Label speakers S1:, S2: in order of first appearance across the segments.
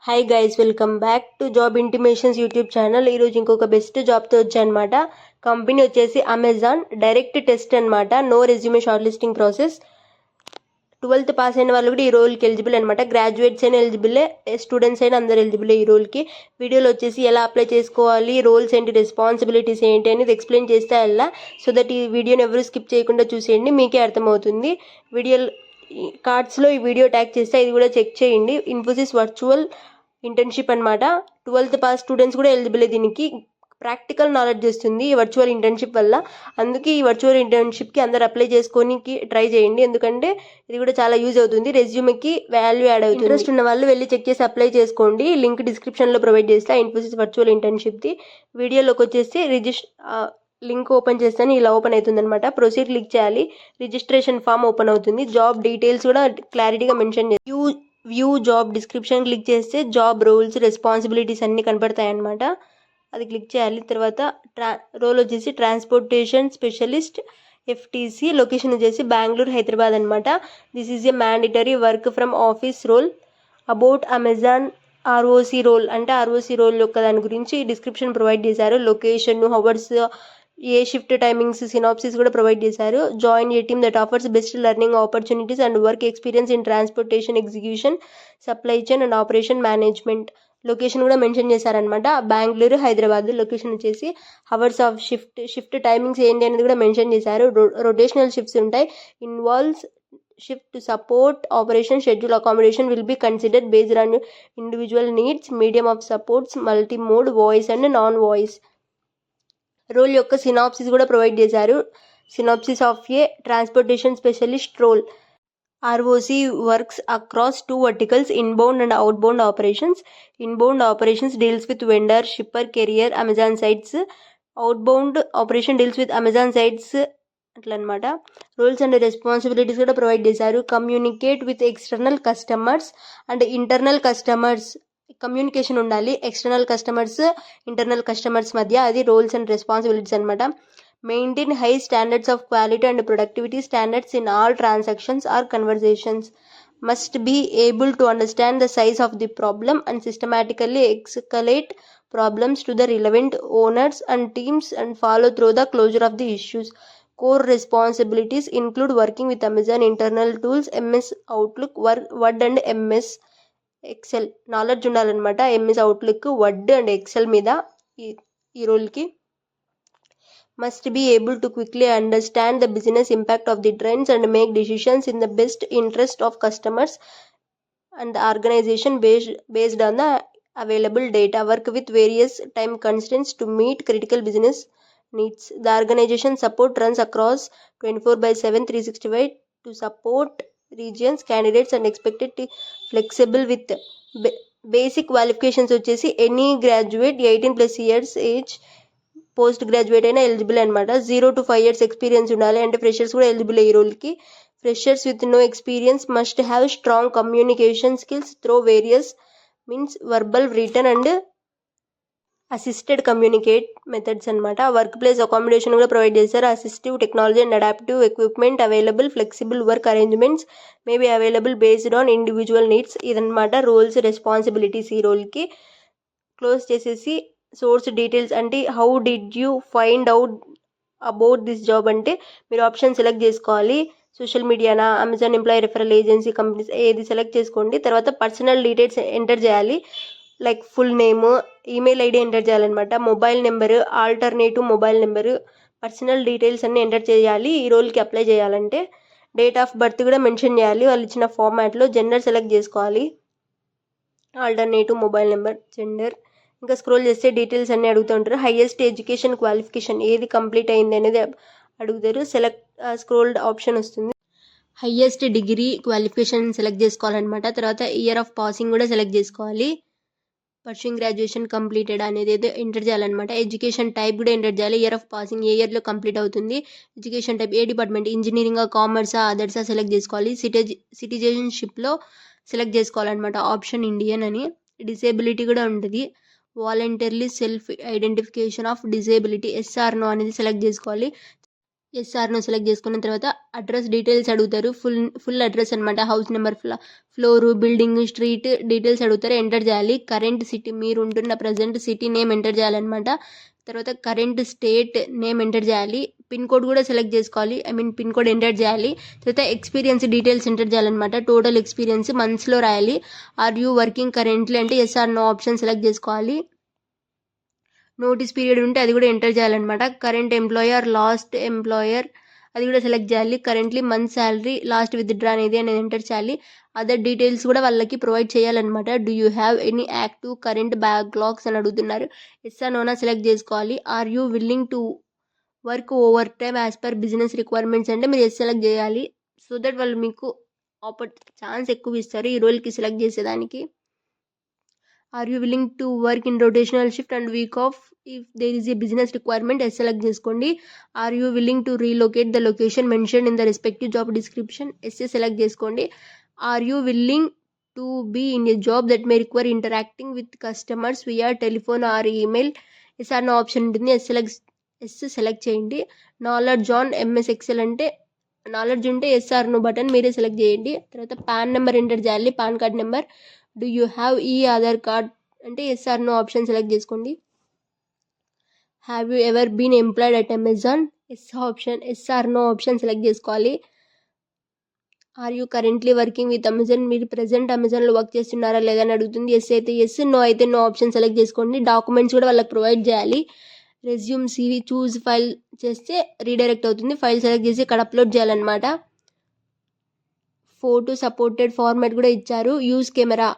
S1: Hi guys, welcome back to job intimations YouTube channel. ఈరోజు ఇంకొక best జాబ్తో వచ్చాయన్నమాట. కంపెనీ వచ్చేసి అమెజాన్. డైరెక్ట్ టెస్ట్ అనమాట, no resume short listing process. 12th pass అయిన వాళ్ళు కూడా ఈ రోల్కి ఎలిజిబుల్ అనమాట. గ్రాడ్యుయేట్స్ అయినా ఎలిజిబులే, స్టూడెంట్స్ అయినా అందరు ఎలిజిబులే ఈ రోల్కి. వీడియోలో వచ్చేసి ఎలా అప్లై చేసుకోవాలి, రోల్స్ ఏంటి, రెస్పాన్సిబిలిటీస్ ఏంటి అనేది ఎక్స్ప్లెయిన్ చేస్తే అలా. సో దట్ ఈ వీడియోని ఎవరు స్కిప్ చేయకుండా చూసేయండి, మీకే అర్థమవుతుంది. వీడియో కార్డ్స్లో ఈ వీడియో ట్యాగ్ చేస్తే ఇది కూడా చెక్ చేయండి. ఇన్ఫోసిస్ వర్చువల్ ఇంటర్న్షిప్ అనమాట. 12th పాస్ స్టూడెంట్స్ కూడా ఎలిజిబుల్. దీనికి ప్రాక్టికల్ నాలెడ్జ్ వస్తుంది ఈ వర్చువల్ ఇంటర్న్షిప్ వల్ల. అందుకే ఈ వర్చువల్ ఇంటర్న్షిప్కి అందరు అప్లై చేసుకోనికి ట్రై చేయండి, ఎందుకంటే ఇది కూడా చాలా యూజ్ అవుతుంది. రెజ్యూమ్కి వాల్యూ యాడ్ అవుతుంది. ఇంట్రెస్ట్ ఉన్న వాళ్ళు వెళ్ళి చెక్ చేసి అప్లై చేసుకోండి. లింక్ డిస్క్రిప్షన్లో ప్రొవైడ్ చేస్తా ఇన్ఫోసిస్ వర్చువల్ ఇంటర్న్షిప్ది. వీడియోలోకి వచ్చేసి లింక్ ఓపెన్ చేస్తాను, ఇలా ఓపెన్ అవుతుంది అనమాట. ప్రొసీడ్ క్లిక్ చేయాలి, రిజిస్ట్రేషన్ ఫామ్ ఓపెన్ అవుతుంది. జాబ్ డీటెయిల్స్ కూడా క్లారిటీగా మెన్షన్ చేసి వ్యూ జాబ్ డిస్క్రిప్షన్ క్లిక్ చేస్తే జాబ్ రోల్స్, రెస్పాన్సిబిలిటీస్ అన్నీ కనపడతాయి అన్నమాట. అది క్లిక్ చేయాలి. తర్వాత రోల్ వచ్చేసి ట్రాన్స్పోర్టేషన్ స్పెషలిస్ట్ FTC. లొకేషన్ వచ్చేసి బెంగళూరు, హైదరాబాద్ అనమాట. This is a mandatory work from office role. About Amazon ROC role అంటే ROC రోల్ యొక్క దాని గురించి డిస్క్రిప్షన్ ప్రొవైడ్ చేశారు. లొకేషన్, హవర్స్, ఏ షిఫ్ట్ టైమింగ్స్, సినాప్సిస్ కూడా ప్రొవైడ్ చేశారు. Join a team that offers best learning opportunities and work experience in transportation execution, supply chain and operation management. Location కూడా mention చేశారనమాట. Bengaluru, Hyderabad. Location వచ్చేసి హవర్స్ ఆఫ్ షిఫ్ట్ టైమింగ్స్ ఏంటి అనేది కూడా mention చేశారు. Rotational shifts ఉంటాయి. Involves shift support operation schedule. Accommodation will be considered based on individual needs. Medium of supports multi mode, voice and non voice. Role యొక్క synopsis కూడా provide చేశారు. Synopsis of a transportation specialist role. ROC works across 2 verticals, inbound and outbound operations. Inbound operations deals with vendor, shipper, carrier, Amazon sites. Outbound operation deals with Amazon sites అట్లా అనమాట. Roles and responsibilities కూడా provide చేశారు. Communicate with external customers and internal customers. Communication ఉండాలి external customers, internal customers మధ్య. అది roles and responsibilities అనమాట. Maintain high standards of quality and productivity standards in all transactions or conversations. Must be able to understand the size of the problem and systematically escalate problems to the relevant owners and teams and follow through the closure of the issues. Core responsibilities include working with Amazon internal tools, MS Outlook, Word and MS Excel. Knowledge ఉండాలన్నమాట MS Outlook, Word and Excel మీద ఈ రోల్కి. Must be able to quickly understand the business impact of the trends and make decisions in the best interest of customers and the organization based on the available data. Work with various time constraints to meet critical business needs. The organization support runs across 24/7, 365 to support regions, candidates and expected to flexible with basic qualifications వచ్చేసి any graduate 18+ years age, post graduate అయినా eligible అనమాట. 0 to 5 years experience ఉండాలి, అంటే freshers కూడా eligible ఈ రోల్కి. Freshers with no experience must have strong communication skills through various means verbal, written and assisted communicate methods అనమాట. Workplace accommodation కూడా provide చేస్తారు. Assistive technology and adaptive equipment available. Flexible work arrangements may be available based on individual needs. ఇదనమాట roles, responsibilities ఈ రోల్కి. Close చేసేసి source details అంటే how did you find out about this job అంటే మీరు option select చేసుకోవాలి. Social మీడియానా, Amazon employee referral agency, companies, ఏది select చేసుకోండి. తర్వాత పర్సనల్ డీటెయిల్స్ ఎంటర్ చేయాలి, like full name, email ID enter చేయాలన్నమాట. Mobile number, alternative mobile number, personal details అన్నీ enter చేయాలి ఈ రోల్కి అప్లై చేయాలంటే. డేట్ ఆఫ్ బర్త్ కూడా మెన్షన్ చేయాలి వాళ్ళు ఇచ్చిన ఫార్మాట్లో. జెండర్ సెలెక్ట్ చేసుకోవాలి, ఆల్టర్నేటివ్ మొబైల్ నెంబర్, జెండర్. ఇంకా స్క్రోల్ చేస్తే డీటెయిల్స్ అన్నీ అడుగుతుంటారు. హైయెస్ట్ ఎడ్యుకేషన్ క్వాలిఫికేషన్ ఏది కంప్లీట్ అయింది అనేది అడుగుతారు. సెలెక్ట్ స్క్రోల్డ్ ఆప్షన్ వస్తుంది. హైయెస్ట్ డిగ్రీ క్వాలిఫికేషన్ సెలెక్ట్ చేసుకోవాలన్నమాట. తర్వాత ఇయర్ ఆఫ్ పాసింగ్ కూడా సెలెక్ట్ చేసుకోవాలి. పర్సూయింగ్ గ్రాడ్యుయేషన్ కంప్లీటెడ్ అనేది ఏదో ఎంటర్ చేయాలన్నమాట. ఎడ్యుకేషన్ టైప్ కూడా ఎంటర్ చేయాలి. ఇయర్ ఆఫ్ పాసింగ్ ఏ ఇయర్లో కంప్లీట్ అవుతుంది. ఎడ్యుకేషన్ టైప్ ఏ డిపార్ట్మెంట్, ఇంజనీరింగ్, కామర్సా, అదర్సా సెలెక్ట్ చేసుకోవాలి. సిటిజన్షిప్లో సెలెక్ట్ చేసుకోవాలన్నమాట, ఆప్షన్ ఇండియన్ అని. డిసేబిలిటీ కూడా ఉంటుంది. Voluntarily self identification of disability, SR no అనేది సెలెక్ట్ చేసుకోవాలి. ఎస్ఆర్ను సెలెక్ట్ చేసుకున్న తర్వాత అడ్రస్ డీటెయిల్స్ అడుగుతారు. ఫుల్ అడ్రస్ అనమాట. House number, floor, building, street details అడుగుతారు. ఎంటర్ చేయాలి. కరెంట్ సిటీ, మీరు ఉంటున్న ప్రజెంట్ సిటీ నేమ్ ఎంటర్ చేయాలన్నమాట. తర్వాత కరెంట్ స్టేట్ నేమ్ ఎంటర్ చేయాలి. పిన్ కోడ్ కూడా సెలెక్ట్ చేసుకోవాలి. పిన్ కోడ్ ఎంటర్ చేయాలి. తర్వాత ఎక్స్పీరియన్స్ డీటెయిల్స్ ఎంటర్ చేయాలన్నమాట. టోటల్ ఎక్స్పీరియన్స్ మంత్స్లో రాయాలి. ఆర్ యూ వర్కింగ్ కరెంట్లీ అంటే yes or no option select చేసుకోవాలి. నోటీస్ పీరియడ్ ఉంటే అది కూడా ఎంటర్ చేయాలన్నమాట. కరెంట్ ఎంప్లాయర్, లాస్ట్ ఎంప్లాయర్ అది కూడా సెలెక్ట్ చేయాలి. Currently month salary, last withdraw అనేది ఎంటర్ చేయాలి. అదర్ డీటెయిల్స్ కూడా వాళ్ళకి ప్రొవైడ్ చేయాలన్నమాట. Do you have any active current backlogs అని అడుగుతున్నారు. ఎస్ ఆర్ నోనా సెలెక్ట్ చేసుకోవాలి. Are you willing to work overtime as per business requirements అంటే మీరు ఎస్ సెలెక్ట్ చేయాలి. సో దట్ వాళ్ళు మీకు ఛాన్స్ ఎక్కువ ఇస్తారు ఈ రోల్కి సెలెక్ట్ చేసేదానికి. Are you willing to work in rotational shift and week of if there is a business requirement yes select చేసుకోండి. Are you willing to relocate the location mention in the respective job description yes select చేసుకోండి. Are you willing to be in a job that may require interacting with customers via telephone or email yes or no option ఉంటుంది. Yes select చేయండి. Knowledge on MS Excel అంటే knowledge ఉంటే yes or no button మీరే select చేయండి. తర్వాత PAN number enter చేయాలి. Pan card number. Do you have ఈ Aadhaar card అంటే yes or no option select చేసుకోండి. Have you ever been employed at Amazon yes or no option select చేసుకోవాలి. Are you currently working with Amazon మీరు present అమెజాన్లో work చేస్తున్నారా లేదని అడుగుతుంది. Yes అయితే ఎస్, నో అయితే నో ఆప్షన్ సెలెక్ట్ చేసుకోండి. డాక్యుమెంట్స్ కూడా వాళ్ళకి ప్రొవైడ్ చేయాలి. రెజ్యూమ్, సివి, చూజ్ ఫైల్ చేస్తే రీడైరెక్ట్ అవుతుంది. ఫైల్ సెలెక్ట్ చేసి ఇక్కడ అప్లోడ్ చేయాలన్నమాట. ఫోటో సపోర్టెడ్ ఫార్మాట్ కూడా ఇచ్చారు. యూజ్ కెమెరా,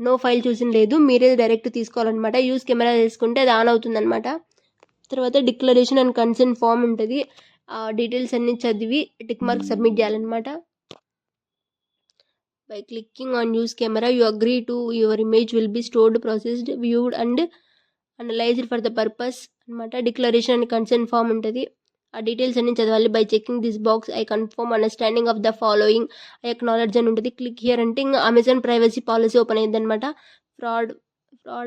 S1: నో ఫైల్ చూసిన లేదు, మీరే డైరెక్ట్ తీసుకోవాలన్నమాట. యూజ్ కెమెరా చేసుకుంటే అది ఆన్ అవుతుంది అనమాట. తర్వాత డిక్లరేషన్ అండ్ కన్సెంట్ ఫామ్ ఉంటుంది. ఆ డీటెయిల్స్ అన్ని చదివి టిక్ మార్క్ సబ్మిట్ చేయాలన్నమాట. By clicking on use camera you agree to your image will be stored, processed, viewed and analysed for the purpose అనమాట. డిక్లరేషన్ అండ్ కన్సెంట్ ఫామ్ ఉంటుంది. ఆ details అన్ని చదవాలి. By checking this box I confirm understanding of the following, I acknowledge అని ఉంటుంది. Click here అంటే ఇంకా Amazon privacy policy open అయ్యింది అనమాట. ఫ్రాడ్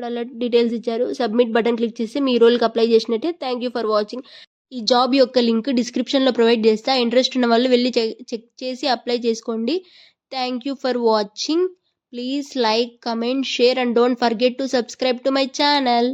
S1: అలర్ట్ డీటెయిల్స్ ఇచ్చారు. సబ్మిట్ బటన్ క్లిక్ చేసి మీ రోల్కి అప్లై చేసినట్టే. Thank you for watching. ఈ జాబ్ యొక్క లింక్ డిస్క్రిప్షన్లో ప్రొవైడ్ చేస్తా. ఇంట్రెస్ట్ ఉన్న వాళ్ళు వెళ్ళి చెక్ చేసి అప్లై చేసుకోండి. Thank you for watching. Please like, comment, share and don't forget to subscribe to my channel.